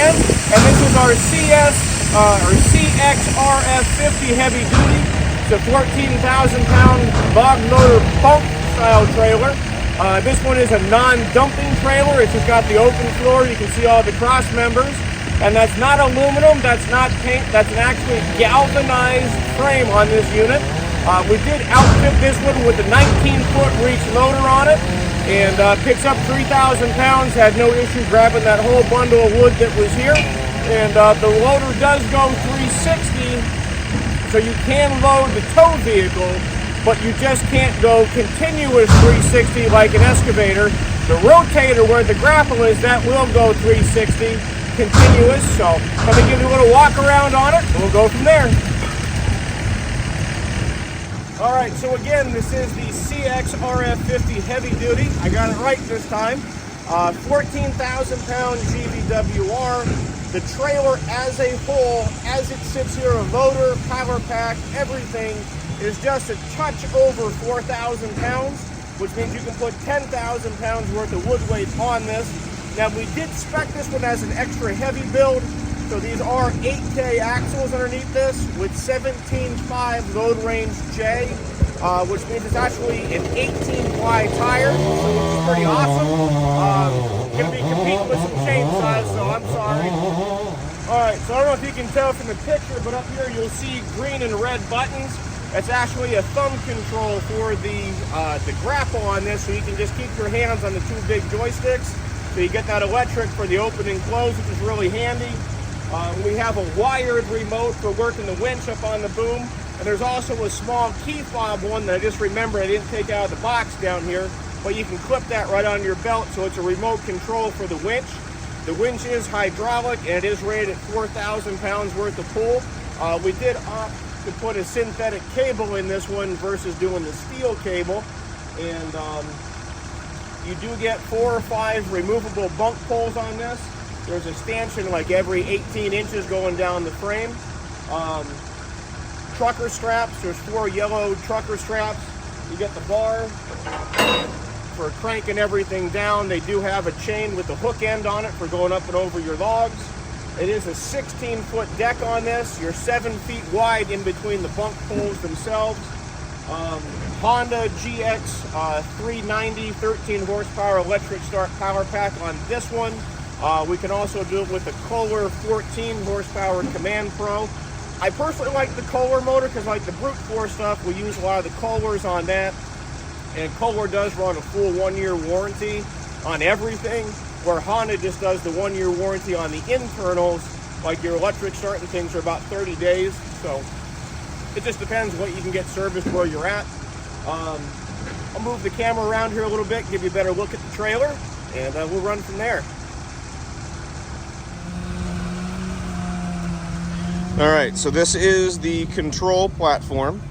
again, and this is our CXRF50 heavy duty. It's a 14,000-pound log loader bunk style trailer. This one is a non-dumping trailer. It's just got the open floor. You can see all the cross members. And that's not aluminum, that's not paint, that's an actually galvanized frame on this unit. We did outfit this one with a 19-foot reach loader on it, and picks up 3,000 pounds, had no issue grabbing that whole bundle of wood that was here. And the loader does go 360, so you can load the tow vehicle, but you just can't go continuous 360 like an excavator. The rotator where the grapple is, that will go 360 continuous. So let me give you a little walk around on it, and we'll go from there. All right, so again, this is the CXRF50 heavy duty. I got it right this time. 14,000-pound GVWR. The trailer as a whole, as it sits here, a loader, power pack, everything is just a touch over 4,000 pounds, which means you can put 10,000 pounds worth of wood weight on this. Now, we did spec this one as an extra heavy build, so these are 8K axles underneath this with 17.5 load range J, which means it's actually an 18-ply tire, which is pretty awesome. Going to be competing with some chainsaws, so I'm sorry. Alright, so I don't know if you can tell from the picture, but up here you'll see green and red buttons. That's actually a thumb control for the grapple on this, so you can just keep your hands on the two big joysticks. So you get that electric for the open and close, which is really handy. We have a wired remote for working the winch up on the boom. And there's also a small key fob one that I just remembered I didn't take out of the box down here. But you can clip that right on your belt, so it's a remote control for the winch. The winch is hydraulic, and it is rated at 4,000 pounds worth of pull. We did opt to put a synthetic cable in this one versus doing the steel cable. And you do get 4 or 5 removable bunk poles on this. There's a stanchion like every 18 inches going down the frame. Trucker straps, there's 4 yellow trucker straps. You get the bar for cranking everything down. They do have a chain with a hook end on it for going up and over your logs. It is a 16-foot deck on this. You're 7 feet wide in between the bunk poles themselves. Honda GX390 13 horsepower electric start power pack on this one. We can also do it with the Kohler 14 horsepower Command Pro. I personally like the Kohler motor because, like the brute force stuff, we use a lot of the Kohlers on that. And Kohler does run a full 1-year warranty on everything, where Honda just does the 1-year warranty on the internals, like your electric start and things, are about 30 days. So it just depends what you can get serviced where you're at. I'll move the camera around here a little bit, give you a better look at the trailer, and we'll run from there. Alright, so this is the control platform.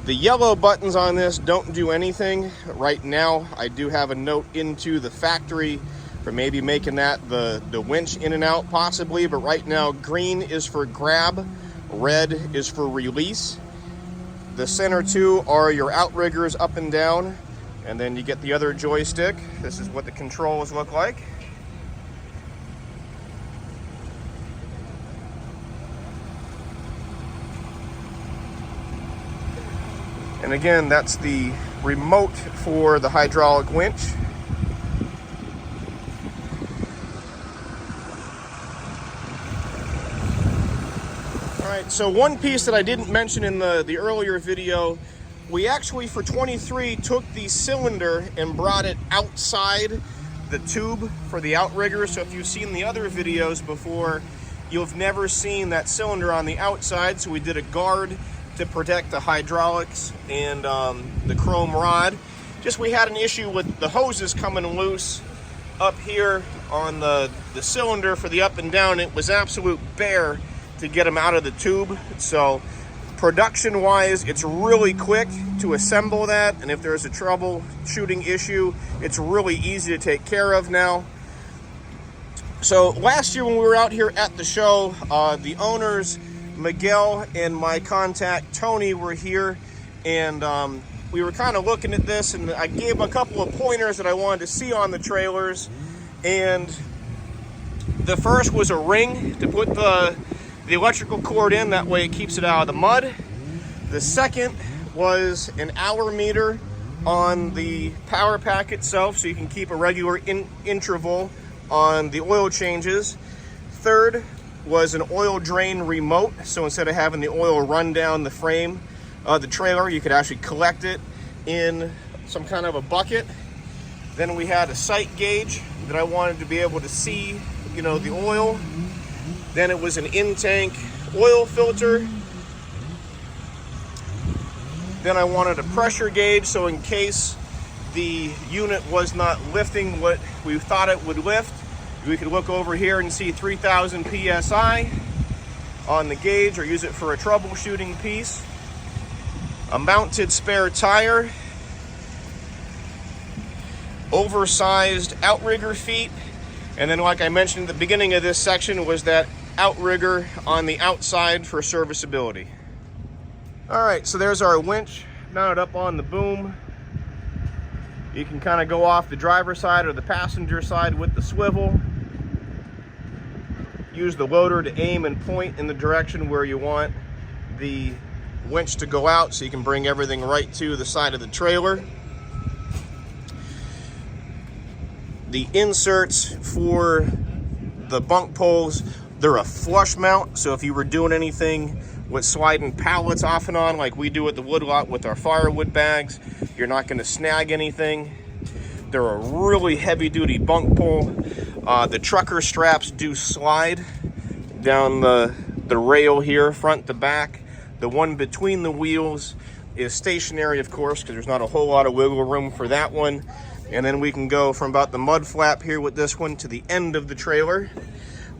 The yellow buttons on this don't do anything. Right now, I do have a note into the factory for maybe making that the winch in and out possibly, but right now green is for grab, red is for release. The center 2 are your outriggers up and down, and then you get the other joystick. This is what the controls look like. And again, that's the remote for the hydraulic winch. Alright, so one piece that I didn't mention in the earlier video, we actually for 23 took the cylinder and brought it outside the tube for the outrigger. So if you've seen the other videos before, you've never seen that cylinder on the outside. So we did a guard to protect the hydraulics and the chrome rod. Just we had an issue with the hoses coming loose up here on the cylinder for the up and down. It was absolute bare to get them out of the tube. So production wise, it's really quick to assemble that, and if there's a troubleshooting issue, it's really easy to take care of now. So last year when we were out here at the show, the owners Miguel and my contact Tony were here, and we were kind of looking at this, and I gave them a couple of pointers that I wanted to see on the trailers, and The first was a ring to put the electrical cord in, that way it keeps it out of the mud. The second was an hour meter on the power pack itself, so you can keep a regular interval on the oil changes. Third was an oil drain remote, so instead of having the oil run down the frame of the trailer, you could actually collect it in some kind of a bucket. Then we had a sight gauge that I wanted to be able to see, you know, the oil. Then it was an in-tank oil filter. Then I wanted a pressure gauge, so in case the unit was not lifting what we thought it would lift, we could look over here and see 3,000 PSI on the gauge, or use it for a troubleshooting piece. A mounted spare tire, oversized outrigger feet, and then, like I mentioned at the beginning of this section, was that outrigger on the outside for serviceability. All right, so there's our winch mounted up on the boom. You can kind of go off the driver's side or the passenger side with the swivel. Use the loader to aim and point in the direction where you want the winch to go out, so you can bring everything right to the side of the trailer. The inserts for the bunk poles, they're a flush mount, so if you were doing anything with sliding pallets off and on like we do at the woodlot with our firewood bags, you're not going to snag anything. They're a really heavy duty bunk pole. The trucker straps do slide down the rail here, front to back. The one between the wheels is stationary, of course, because there's not a whole lot of wiggle room for that one. And then we can go from about the mud flap here with this one to the end of the trailer.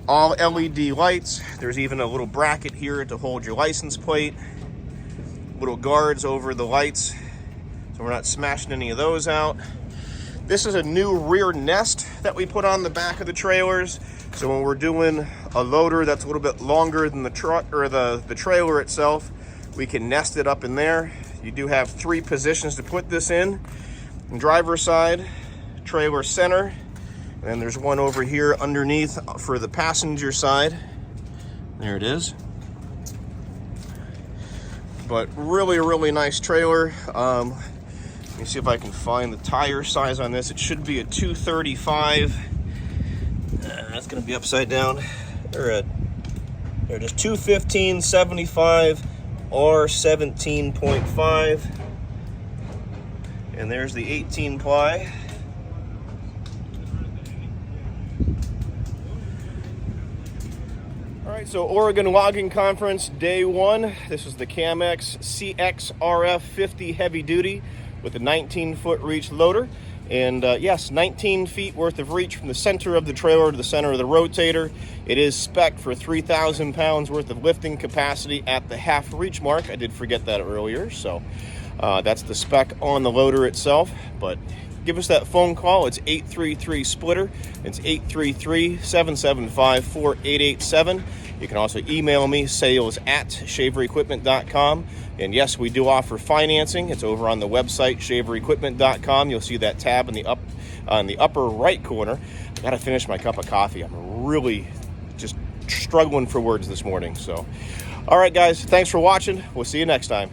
All LED lights. There's even a little bracket here to hold your license plate. Little guards over the lights, so we're not smashing any of those out. This is a new rear nest that we put on the back of the trailers. So when we're doing a loader that's a little bit longer than the truck or the trailer itself, we can nest it up in there. You do have 3 positions to put this in. Driver's side, trailer center, and then there's one over here underneath for the passenger side. There it is. But really nice trailer. Let me see if I can find the tire size on this. It should be a 235. That's going to be upside down. There it is, 215 75 R17.5. And there's the 18 ply. All right, so Oregon Logging Conference Day 1. This is the CaMex CXRF50 heavy duty with a 19-foot reach loader. And yes, 19 feet worth of reach from the center of the trailer to the center of the rotator. It is spec'd for 3,000 pounds worth of lifting capacity at the half reach mark. I did forget that earlier, so that's the spec on the loader itself. But give us that phone call. It's 833-SPLITTER. It's 833-775-4887. You can also email me, sales@shaverequipment.com. And yes, we do offer financing. It's over on the website, shaverequipment.com. You'll see that tab in the upper right corner. I gotta finish my cup of coffee. I'm really just struggling for words this morning. So, all right, guys, thanks for watching. We'll see you next time.